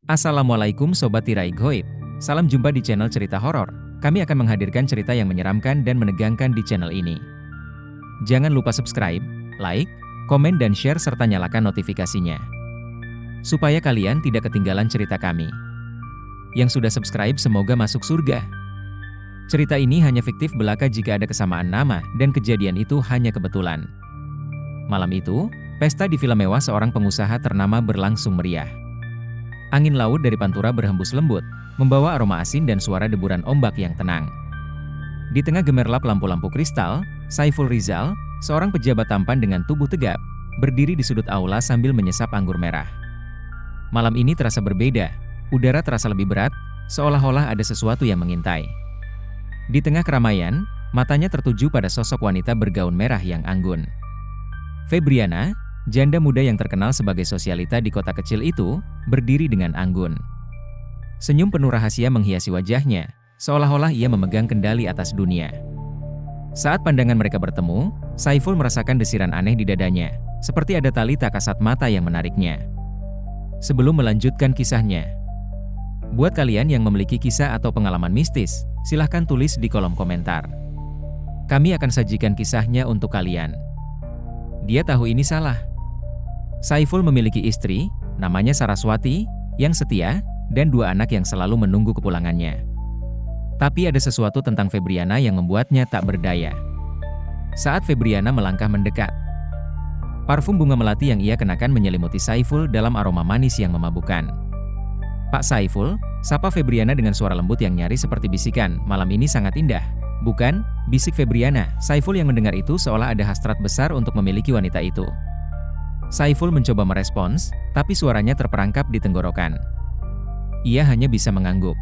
Assalamualaikum Sobat Tirai Goib. Salam jumpa di channel cerita horor. Kami akan menghadirkan cerita yang menyeramkan dan menegangkan di channel ini. Jangan lupa subscribe, like, komen dan share serta nyalakan notifikasinya. Supaya kalian tidak ketinggalan cerita kami. Yang sudah subscribe semoga masuk surga. Cerita ini hanya fiktif belaka jika ada kesamaan nama dan kejadian itu hanya kebetulan. Malam itu, pesta di villa mewah seorang pengusaha ternama berlangsung meriah. Angin laut dari pantura berhembus lembut, membawa aroma asin dan suara deburan ombak yang tenang. Di tengah gemerlap lampu-lampu kristal, Saiful Rizal, seorang pejabat tampan dengan tubuh tegap, berdiri di sudut aula sambil menyesap anggur merah. Malam ini terasa berbeda, udara terasa lebih berat, seolah-olah ada sesuatu yang mengintai. Di tengah keramaian, matanya tertuju pada sosok wanita bergaun merah yang anggun. Febriana, janda muda yang terkenal sebagai sosialita di kota kecil itu, berdiri dengan anggun. Senyum penuh rahasia menghiasi wajahnya, seolah-olah ia memegang kendali atas dunia. Saat pandangan mereka bertemu, Saiful merasakan desiran aneh di dadanya, seperti ada tali tak kasat mata yang menariknya. Sebelum melanjutkan kisahnya, buat kalian yang memiliki kisah atau pengalaman mistis, silahkan tulis di kolom komentar. Kami akan sajikan kisahnya untuk kalian. Dia tahu ini salah. Saiful memiliki istri, namanya Saraswati, yang setia, dan dua anak yang selalu menunggu kepulangannya. Tapi ada sesuatu tentang Febriana yang membuatnya tak berdaya. Saat Febriana melangkah mendekat, parfum bunga melati yang ia kenakan menyelimuti Saiful dalam aroma manis yang memabukkan. "Pak Saiful," sapa Febriana dengan suara lembut yang nyaris seperti bisikan, "malam ini sangat indah." "Bukan," bisik Febriana. Saiful yang mendengar itu seolah ada hasrat besar untuk memiliki wanita itu. Saiful mencoba merespons, tapi suaranya terperangkap di tenggorokan. Ia hanya bisa mengangguk.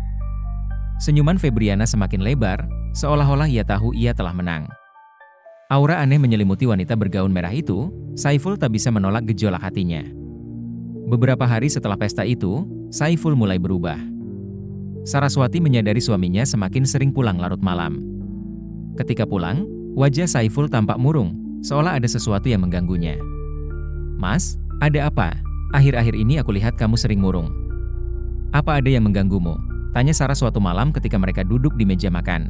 Senyuman Febriana semakin lebar, seolah-olah ia tahu ia telah menang. Aura aneh menyelimuti wanita bergaun merah itu, Saiful tak bisa menolak gejolak hatinya. Beberapa hari setelah pesta itu, Saiful mulai berubah. Saraswati menyadari suaminya semakin sering pulang larut malam. Ketika pulang, wajah Saiful tampak murung, seolah ada sesuatu yang mengganggunya. "Mas, ada apa? Akhir-akhir ini aku lihat kamu sering murung. Apa ada yang mengganggumu?" tanya Sarah suatu malam ketika mereka duduk di meja makan.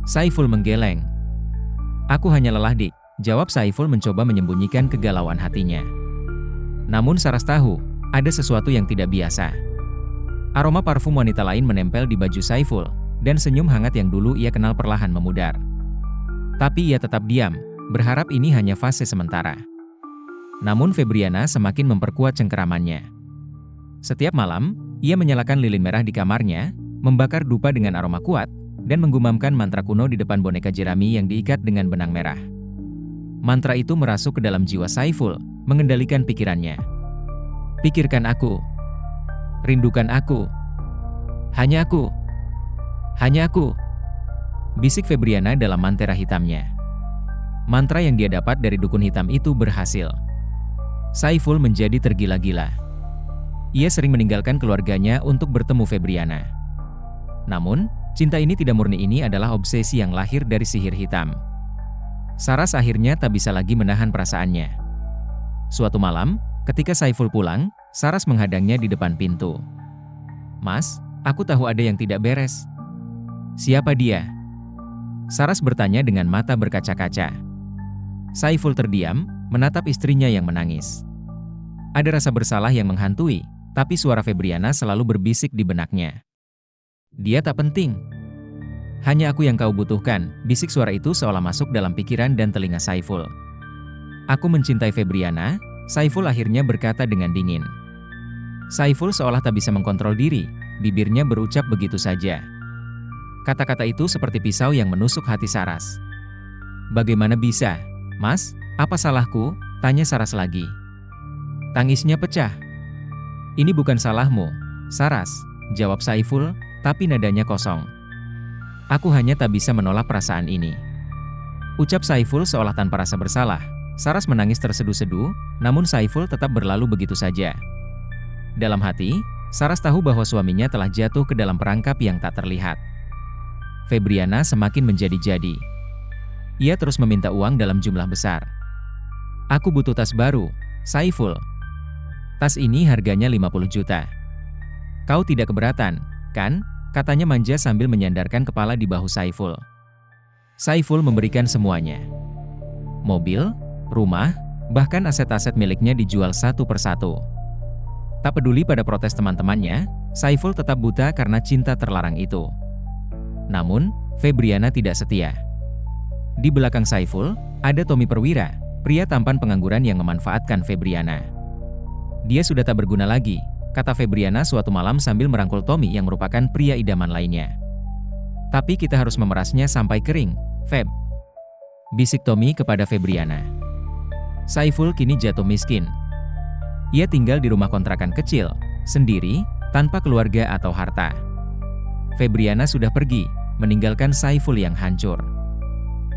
Saiful menggeleng. "Aku hanya lelah, Dik," jawab Saiful mencoba menyembunyikan kegalauan hatinya. Namun Saras tahu, ada sesuatu yang tidak biasa. Aroma parfum wanita lain menempel di baju Saiful, dan senyum hangat yang dulu ia kenal perlahan memudar. Tapi ia tetap diam, berharap ini hanya fase sementara. Namun Febriana semakin memperkuat cengkeramannya. Setiap malam, ia menyalakan lilin merah di kamarnya, membakar dupa dengan aroma kuat, dan menggumamkan mantra kuno di depan boneka jerami yang diikat dengan benang merah. Mantra itu merasuk ke dalam jiwa Saiful, mengendalikan pikirannya. "Pikirkan aku. Rindukan aku. Hanya aku. Hanya aku," bisik Febriana dalam mantera hitamnya. Mantra yang dia dapat dari dukun hitam itu berhasil. Saiful menjadi tergila-gila. Ia sering meninggalkan keluarganya untuk bertemu Febriana. Namun, cinta ini tidak murni, ini adalah obsesi yang lahir dari sihir hitam. Saras akhirnya tak bisa lagi menahan perasaannya. Suatu malam, ketika Saiful pulang, Saras menghadangnya di depan pintu. "Mas, aku tahu ada yang tidak beres." "Siapa dia?" Saras bertanya dengan mata berkaca-kaca. Saiful terdiam, menatap istrinya yang menangis. Ada rasa bersalah yang menghantui, tapi suara Febriana selalu berbisik di benaknya. "Dia tak penting. Hanya aku yang kau butuhkan," bisik suara itu seolah masuk dalam pikiran dan telinga Saiful. "Aku mencintai Febriana," Saiful akhirnya berkata dengan dingin. Saiful seolah tak bisa mengkontrol diri, bibirnya berucap begitu saja. Kata-kata itu seperti pisau yang menusuk hati Saras. "Bagaimana bisa? Mas, apa salahku?" tanya Saras lagi. Tangisnya pecah. "Ini bukan salahmu, Saras," jawab Saiful, tapi nadanya kosong. "Aku hanya tak bisa menolak perasaan ini," ucap Saiful seolah tanpa rasa bersalah. Saras menangis terseduh-seduh, namun Saiful tetap berlalu begitu saja. Dalam hati, Saras tahu bahwa suaminya telah jatuh ke dalam perangkap yang tak terlihat. Febriana semakin menjadi-jadi. Ia terus meminta uang dalam jumlah besar. "Aku butuh tas baru, Saiful. Tas ini harganya 50 juta. Kau tidak keberatan, kan? Katanya manja sambil menyandarkan kepala di bahu Saiful. Saiful memberikan semuanya. Mobil, rumah, bahkan aset-aset miliknya dijual satu persatu. Tak peduli pada protes teman-temannya, Saiful tetap buta karena cinta terlarang itu. Namun, Febriana tidak setia. Di belakang Saiful, ada Tommy Perwira, pria tampan pengangguran yang memanfaatkan Febriana. Dia sudah tak berguna lagi, kata Febriana suatu malam sambil merangkul Tommy yang merupakan pria idaman lainnya. Tapi kita harus memerasnya sampai kering, Feb. Bisik Tommy kepada Febriana. Saiful kini jatuh miskin. Ia tinggal di rumah kontrakan kecil, sendiri, tanpa keluarga atau harta. Febriana sudah pergi, meninggalkan Saiful yang hancur.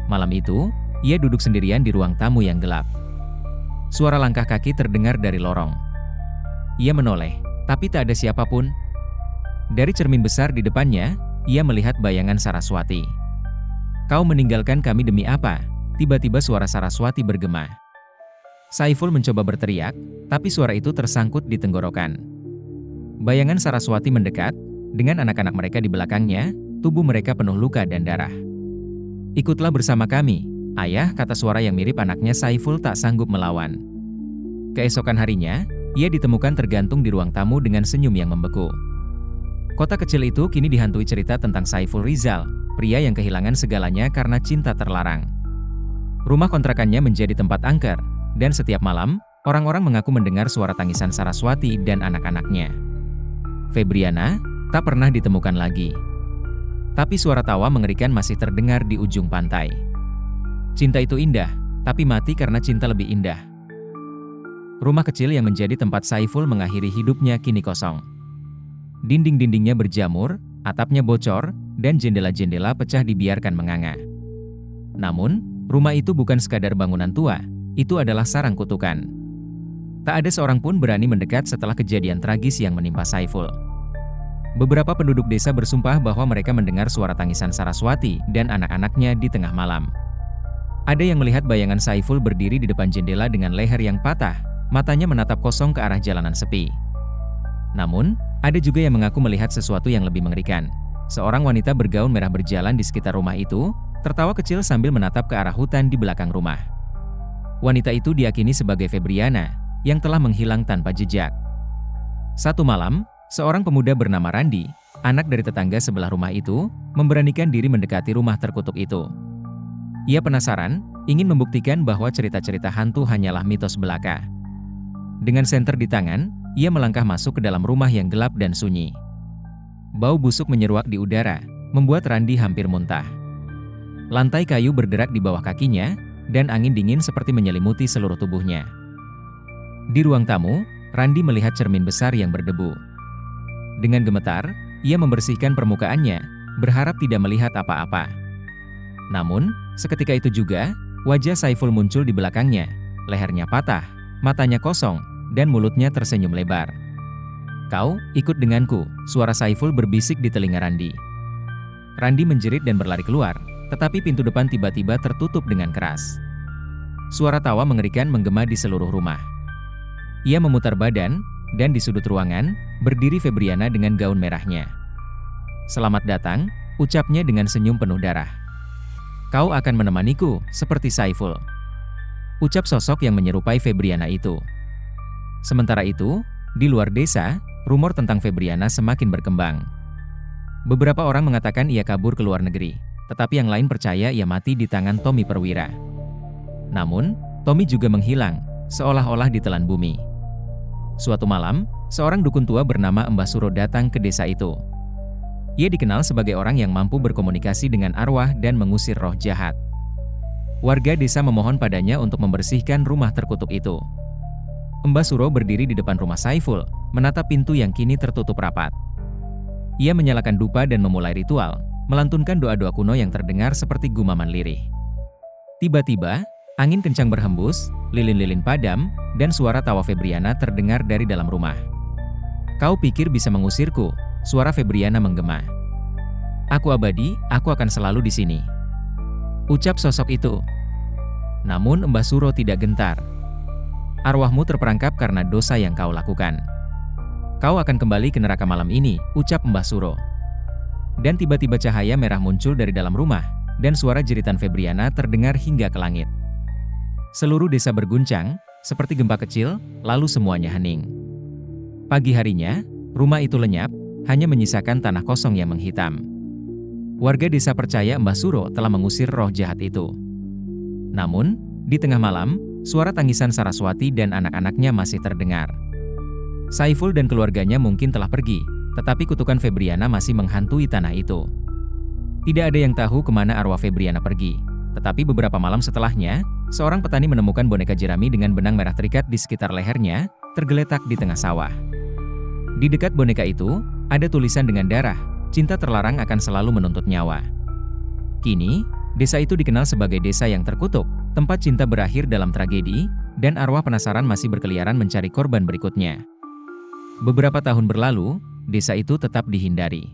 Malam itu, ia duduk sendirian di ruang tamu yang gelap. Suara langkah kaki terdengar dari lorong. Ia menoleh, tapi tak ada siapapun. Dari cermin besar di depannya, ia melihat bayangan Saraswati. Kau meninggalkan kami demi apa? Tiba-tiba suara Saraswati bergema. Saiful mencoba berteriak, tapi suara itu tersangkut di tenggorokan. Bayangan Saraswati mendekat, dengan anak-anak mereka di belakangnya, tubuh mereka penuh luka dan darah. Ikutlah bersama kami, ayah, kata suara yang mirip anaknya. Saiful tak sanggup melawan. Keesokan harinya, ia ditemukan tergantung di ruang tamu dengan senyum yang membeku. Kota kecil itu kini dihantui cerita tentang Saiful Rizal, pria yang kehilangan segalanya karena cinta terlarang. Rumah kontrakannya menjadi tempat angker, dan setiap malam, orang-orang mengaku mendengar suara tangisan Saraswati dan anak-anaknya. Febriana tak pernah ditemukan lagi. Tapi suara tawa mengerikan masih terdengar di ujung pantai. Cinta itu indah, tapi mati karena cinta lebih indah. Rumah kecil yang menjadi tempat Saiful mengakhiri hidupnya kini kosong. Dinding-dindingnya berjamur, atapnya bocor, dan jendela-jendela pecah dibiarkan menganga. Namun, rumah itu bukan sekadar bangunan tua, itu adalah sarang kutukan. Tak ada seorang pun berani mendekat setelah kejadian tragis yang menimpa Saiful. Beberapa penduduk desa bersumpah bahwa mereka mendengar suara tangisan Saraswati dan anak-anaknya di tengah malam. Ada yang melihat bayangan Saiful berdiri di depan jendela dengan leher yang patah, matanya menatap kosong ke arah jalanan sepi. Namun, ada juga yang mengaku melihat sesuatu yang lebih mengerikan. Seorang wanita bergaun merah berjalan di sekitar rumah itu, tertawa kecil sambil menatap ke arah hutan di belakang rumah. Wanita itu diyakini sebagai Febriana, yang telah menghilang tanpa jejak. Satu malam, seorang pemuda bernama Randi, anak dari tetangga sebelah rumah itu, memberanikan diri mendekati rumah terkutuk itu. Ia penasaran, ingin membuktikan bahwa cerita-cerita hantu hanyalah mitos belaka. Dengan senter di tangan, ia melangkah masuk ke dalam rumah yang gelap dan sunyi. Bau busuk menyeruak di udara, membuat Randi hampir muntah. Lantai kayu berderak di bawah kakinya, dan angin dingin seperti menyelimuti seluruh tubuhnya. Di ruang tamu, Randi melihat cermin besar yang berdebu. Dengan gemetar, ia membersihkan permukaannya, berharap tidak melihat apa-apa. Namun, seketika itu juga, wajah Saiful muncul di belakangnya, lehernya patah, matanya kosong, dan mulutnya tersenyum lebar. Kau, ikut denganku, suara Saiful berbisik di telinga Randi. Randi menjerit dan berlari keluar, tetapi pintu depan tiba-tiba tertutup dengan keras. Suara tawa mengerikan menggema di seluruh rumah. Ia memutar badan, dan di sudut ruangan, berdiri Febriana dengan gaun merahnya. Selamat datang, ucapnya dengan senyum penuh darah. Kau akan menemaniku, seperti Saiful. Ucap sosok yang menyerupai Febriana itu. Sementara itu, di luar desa, rumor tentang Febriana semakin berkembang. Beberapa orang mengatakan ia kabur ke luar negeri, tetapi yang lain percaya ia mati di tangan Tommy Perwira. Namun, Tommy juga menghilang, seolah-olah ditelan bumi. Suatu malam, seorang dukun tua bernama Mbah Suro datang ke desa itu. Ia dikenal sebagai orang yang mampu berkomunikasi dengan arwah dan mengusir roh jahat. Warga desa memohon padanya untuk membersihkan rumah terkutuk itu. Mbah Suro berdiri di depan rumah Saiful, menatap pintu yang kini tertutup rapat. Ia menyalakan dupa dan memulai ritual, melantunkan doa-doa kuno yang terdengar seperti gumaman lirih. Tiba-tiba, angin kencang berhembus, lilin-lilin padam, dan suara tawa Febriana terdengar dari dalam rumah. Kau pikir bisa mengusirku? Suara Febriana menggema. Aku abadi, aku akan selalu di sini. Ucap sosok itu. Namun Mbah Suro tidak gentar. Arwahmu terperangkap karena dosa yang kau lakukan. Kau akan kembali ke neraka malam ini, ucap Mbah Suro. Dan tiba-tiba cahaya merah muncul dari dalam rumah, dan suara jeritan Febriana terdengar hingga ke langit. Seluruh desa berguncang, seperti gempa kecil, lalu semuanya hening. Pagi harinya, rumah itu lenyap, hanya menyisakan tanah kosong yang menghitam. Warga desa percaya Mbah Suro telah mengusir roh jahat itu. Namun, di tengah malam, suara tangisan Saraswati dan anak-anaknya masih terdengar. Saiful dan keluarganya mungkin telah pergi, tetapi kutukan Febriana masih menghantui tanah itu. Tidak ada yang tahu kemana arwah Febriana pergi, tetapi beberapa malam setelahnya, seorang petani menemukan boneka jerami dengan benang merah terikat di sekitar lehernya, tergeletak di tengah sawah. Di dekat boneka itu, ada tulisan dengan darah, cinta terlarang akan selalu menuntut nyawa. Kini, desa itu dikenal sebagai desa yang terkutuk, tempat cinta berakhir dalam tragedi, dan arwah penasaran masih berkeliaran mencari korban berikutnya. Beberapa tahun berlalu, desa itu tetap dihindari.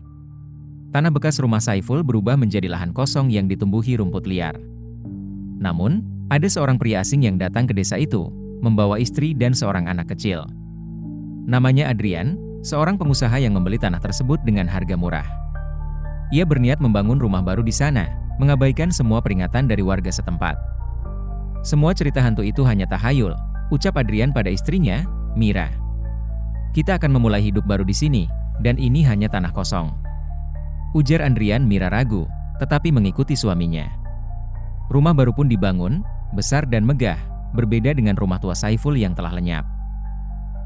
Tanah bekas rumah Saiful berubah menjadi lahan kosong yang ditumbuhi rumput liar. Namun, ada seorang pria asing yang datang ke desa itu, membawa istri dan seorang anak kecil. Namanya Adrian, seorang pengusaha yang membeli tanah tersebut dengan harga murah. Ia berniat membangun rumah baru di sana, mengabaikan semua peringatan dari warga setempat. Semua cerita hantu itu hanya tahayul, ucap Adrian pada istrinya, Mira. Kita akan memulai hidup baru di sini, dan ini hanya tanah kosong. Ujar Adrian. Mira ragu, tetapi mengikuti suaminya. Rumah baru pun dibangun, besar dan megah, berbeda dengan rumah tua Saiful yang telah lenyap.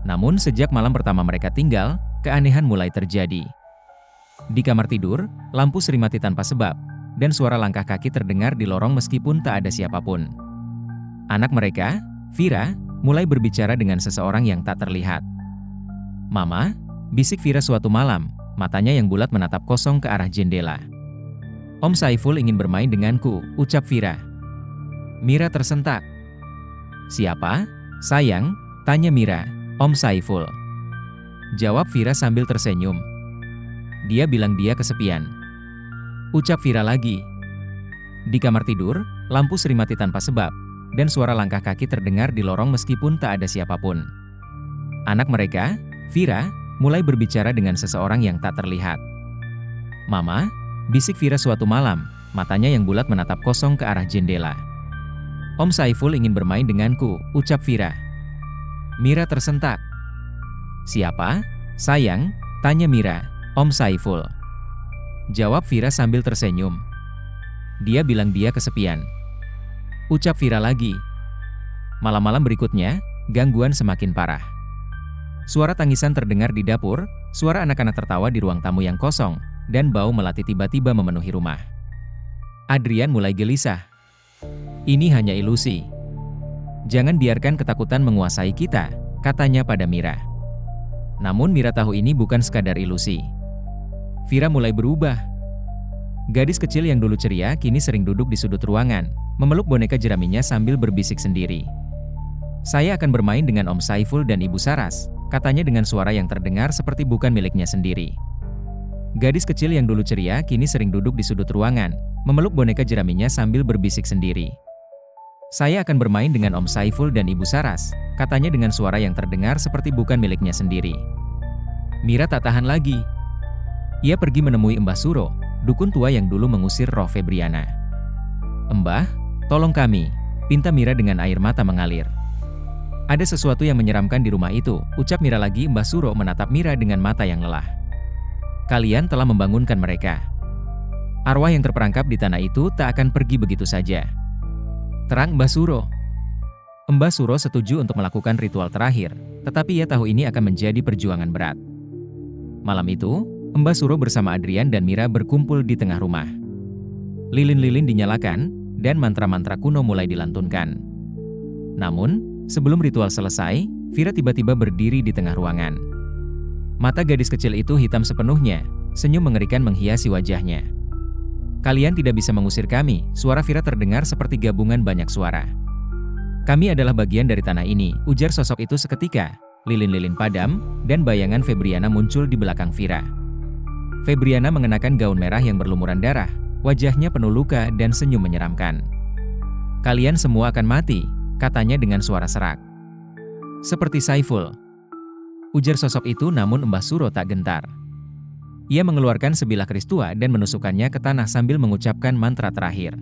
Namun sejak malam pertama mereka tinggal, keanehan mulai terjadi. Di kamar tidur, lampu sering mati tanpa sebab, dan suara langkah kaki terdengar di lorong meskipun tak ada siapapun. Anak mereka, Vira, mulai berbicara dengan seseorang yang tak terlihat. "Mama," bisik Vira suatu malam, matanya yang bulat menatap kosong ke arah jendela. "Om Saiful ingin bermain denganku," ucap Vira. Mira tersentak. "Siapa, sayang?" tanya Mira. "Om Saiful," jawab Vira sambil tersenyum. "Dia bilang dia kesepian," ucap Vira lagi. Di kamar tidur, lampu sering mati tanpa sebab, dan suara langkah kaki terdengar di lorong meskipun tak ada siapapun. Anak mereka, Vira, mulai berbicara dengan seseorang yang tak terlihat. "Mama," bisik Vira suatu malam, matanya yang bulat menatap kosong ke arah jendela. "Om Saiful ingin bermain denganku," ucap Vira. Mira tersentak. "Siapa, sayang?" tanya Mira. "Om Saiful," jawab Vira sambil tersenyum. "Dia bilang dia kesepian," ucap Vira lagi. Malam-malam berikutnya, gangguan semakin parah. Suara tangisan terdengar di dapur, suara anak-anak tertawa di ruang tamu yang kosong, dan bau melati tiba-tiba memenuhi rumah. Adrian mulai gelisah. "Ini hanya ilusi. Jangan biarkan ketakutan menguasai kita," katanya pada Mira. Namun Mira tahu ini bukan sekadar ilusi. Vira mulai berubah. Gadis kecil yang dulu ceria kini sering duduk di sudut ruangan, memeluk boneka jeraminya sambil berbisik sendiri. "Saya akan bermain dengan Om Saiful dan Ibu Saras," katanya dengan suara yang terdengar seperti bukan miliknya sendiri. Gadis kecil yang dulu ceria kini sering duduk di sudut ruangan, memeluk boneka jeraminya sambil berbisik sendiri. "Saya akan bermain dengan Om Saiful dan Ibu Saras," katanya dengan suara yang terdengar seperti bukan miliknya sendiri. Mira tak tahan lagi. Ia pergi menemui Mbah Suro, dukun tua yang dulu mengusir roh Febriana. "Mbah, tolong kami," pinta Mira dengan air mata mengalir. "Ada sesuatu yang menyeramkan di rumah itu," ucap Mira lagi. Mbah Suro menatap Mira dengan mata yang lelah. "Kalian telah membangunkan mereka. Arwah yang terperangkap di tanah itu tak akan pergi begitu saja," terang Mbah Suro. Mbah Suro setuju untuk melakukan ritual terakhir, tetapi ia tahu ini akan menjadi perjuangan berat. Malam itu, Mbah Suro bersama Adrian dan Mira berkumpul di tengah rumah. Lilin-lilin dinyalakan, dan mantra-mantra kuno mulai dilantunkan. Namun, sebelum ritual selesai, Vira tiba-tiba berdiri di tengah ruangan. Mata gadis kecil itu hitam sepenuhnya, senyum mengerikan menghiasi wajahnya. "Kalian tidak bisa mengusir kami," suara Vira terdengar seperti gabungan banyak suara. "Kami adalah bagian dari tanah ini," ujar sosok itu seketika. Lilin-lilin padam, dan bayangan Febriana muncul di belakang Vira. Febriana mengenakan gaun merah yang berlumuran darah, wajahnya penuh luka dan senyum menyeramkan. "Kalian semua akan mati," katanya dengan suara serak. "Seperti Saiful," Ujar sosok itu, namun Mbah Suro tak gentar. Ia mengeluarkan sebilah keris tua dan menusukkannya ke tanah sambil mengucapkan mantra terakhir.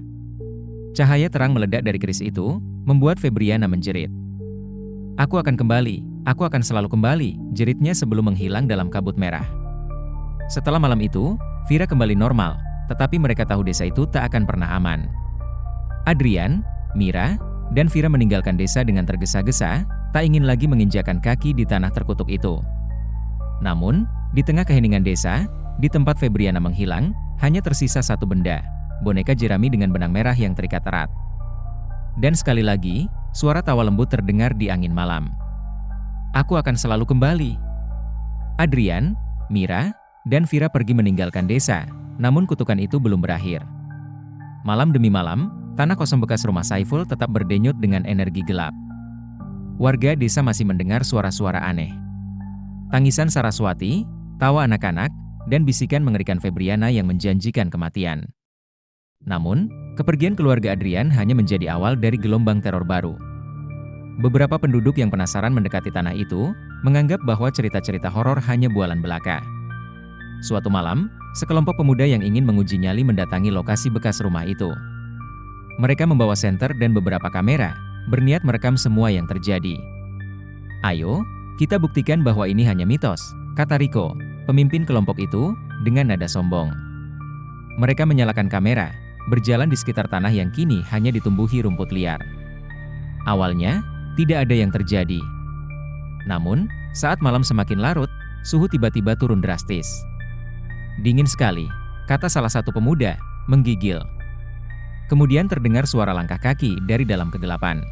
Cahaya terang meledak dari keris itu, membuat Febriana menjerit. "Aku akan kembali, aku akan selalu kembali," jeritnya sebelum menghilang dalam kabut merah. Setelah malam itu, Vira kembali normal, tetapi mereka tahu desa itu tak akan pernah aman. Adrian, Mira, dan Vira meninggalkan desa dengan tergesa-gesa, tak ingin lagi menginjakan kaki di tanah terkutuk itu. Namun, di tengah keheningan desa, di tempat Febriana menghilang, hanya tersisa satu benda, boneka jerami dengan benang merah yang terikat erat. Dan sekali lagi, suara tawa lembut terdengar di angin malam. "Aku akan selalu kembali." Adrian, Mira, dan Vira pergi meninggalkan desa, namun kutukan itu belum berakhir. Malam demi malam, tanah kosong bekas rumah Saiful tetap berdenyut dengan energi gelap. Warga desa masih mendengar suara-suara aneh. Tangisan Saraswati, tawa anak-anak, dan bisikan mengerikan Febriana yang menjanjikan kematian. Namun, kepergian keluarga Adrian hanya menjadi awal dari gelombang teror baru. Beberapa penduduk yang penasaran mendekati tanah itu, menganggap bahwa cerita-cerita horor hanya bualan belaka. Suatu malam, sekelompok pemuda yang ingin menguji nyali mendatangi lokasi bekas rumah itu. Mereka membawa senter dan beberapa kamera, berniat merekam semua yang terjadi. "Ayo, kita buktikan bahwa ini hanya mitos," kata Riko, pemimpin kelompok itu, dengan nada sombong. Mereka menyalakan kamera, berjalan di sekitar tanah yang kini hanya ditumbuhi rumput liar. Awalnya, tidak ada yang terjadi. Namun, saat malam semakin larut, suhu tiba-tiba turun drastis. "Dingin sekali," kata salah satu pemuda, menggigil. Kemudian terdengar suara langkah kaki dari dalam kegelapan.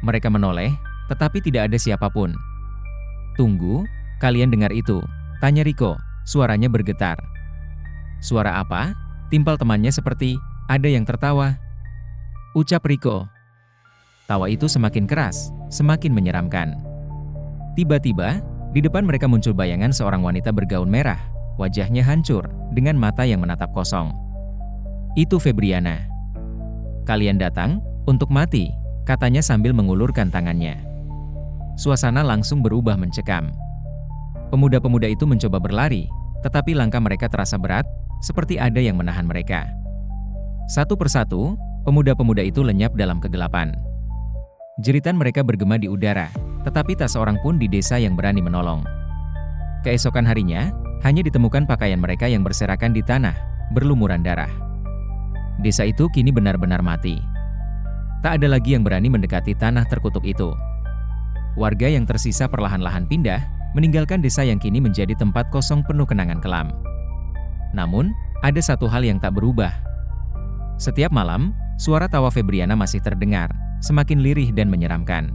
Mereka menoleh, tetapi tidak ada siapapun. "Tunggu, kalian dengar itu?" tanya Riko, suaranya bergetar. "Suara apa?" timpal temannya seperti ada yang tertawa. Ucap Riko. Tawa itu semakin keras, semakin menyeramkan. Tiba-tiba, di depan mereka muncul bayangan seorang wanita bergaun merah, wajahnya hancur, dengan mata yang menatap kosong. "Itu Febriana. Kalian datang untuk mati," katanya sambil mengulurkan tangannya. Suasana langsung berubah mencekam. Pemuda-pemuda itu mencoba berlari, tetapi langkah mereka terasa berat, seperti ada yang menahan mereka. Satu persatu, pemuda-pemuda itu lenyap dalam kegelapan. Jeritan mereka bergema di udara, tetapi tak seorang pun di desa yang berani menolong. Keesokan harinya, hanya ditemukan pakaian mereka yang berserakan di tanah, berlumuran darah. Desa itu kini benar-benar mati. Tak ada lagi yang berani mendekati tanah terkutuk itu. Warga yang tersisa perlahan-lahan pindah, meninggalkan desa yang kini menjadi tempat kosong penuh kenangan kelam. Namun, ada satu hal yang tak berubah. Setiap malam, suara tawa Febriana masih terdengar, semakin lirih dan menyeramkan.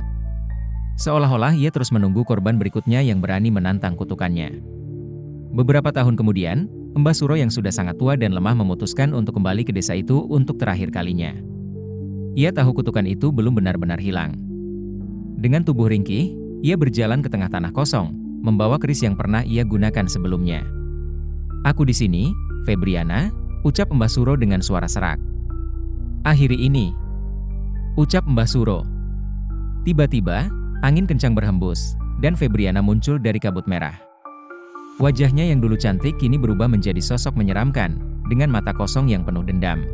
Seolah-olah ia terus menunggu korban berikutnya yang berani menantang kutukannya. Beberapa tahun kemudian, Mbah Suro yang sudah sangat tua dan lemah memutuskan untuk kembali ke desa itu untuk terakhir kalinya. Ia tahu kutukan itu belum benar-benar hilang. Dengan tubuh ringkih, ia berjalan ke tengah tanah kosong, membawa keris yang pernah ia gunakan sebelumnya. "Aku di sini, Febriana," ucap Mbah Suro dengan suara serak. "Akhiri ini," ucap Mbah Suro. Tiba-tiba, angin kencang berhembus, dan Febriana muncul dari kabut merah. Wajahnya yang dulu cantik kini berubah menjadi sosok menyeramkan, dengan mata kosong yang penuh dendam.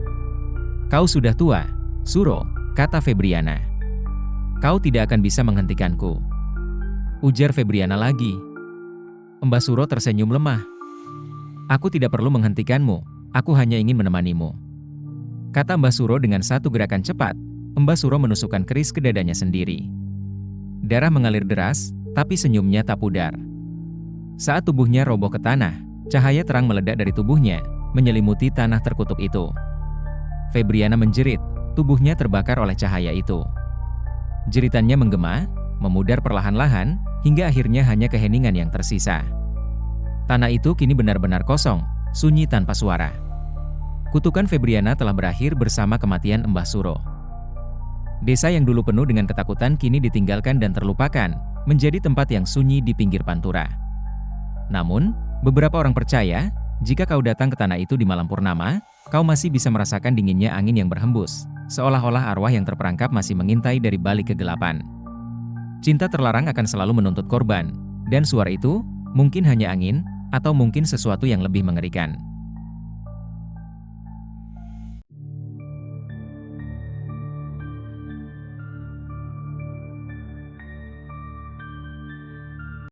"Kau sudah tua, Suro," kata Febriana. "Kau tidak akan bisa menghentikanku," ujar Febriana lagi. Mbah Suro tersenyum lemah. "Aku tidak perlu menghentikanmu, aku hanya ingin menemanimu," kata Mbah Suro dengan satu gerakan cepat. Mbah Suro menusukkan keris ke dadanya sendiri. Darah mengalir deras, tapi senyumnya tak pudar. Saat tubuhnya roboh ke tanah, cahaya terang meledak dari tubuhnya, menyelimuti tanah terkutuk itu. Febriana menjerit, tubuhnya terbakar oleh cahaya itu. Jeritannya menggema, memudar perlahan-lahan, hingga akhirnya hanya keheningan yang tersisa. Tanah itu kini benar-benar kosong, sunyi tanpa suara. Kutukan Febriana telah berakhir bersama kematian Mbah Suro. Desa yang dulu penuh dengan ketakutan kini ditinggalkan dan terlupakan, menjadi tempat yang sunyi di pinggir pantura. Namun, beberapa orang percaya, jika kau datang ke tanah itu di malam purnama, kau masih bisa merasakan dinginnya angin yang berhembus, seolah-olah arwah yang terperangkap masih mengintai dari balik kegelapan. Cinta terlarang akan selalu menuntut korban, Dan suara itu mungkin hanya angin, atau mungkin sesuatu yang lebih mengerikan.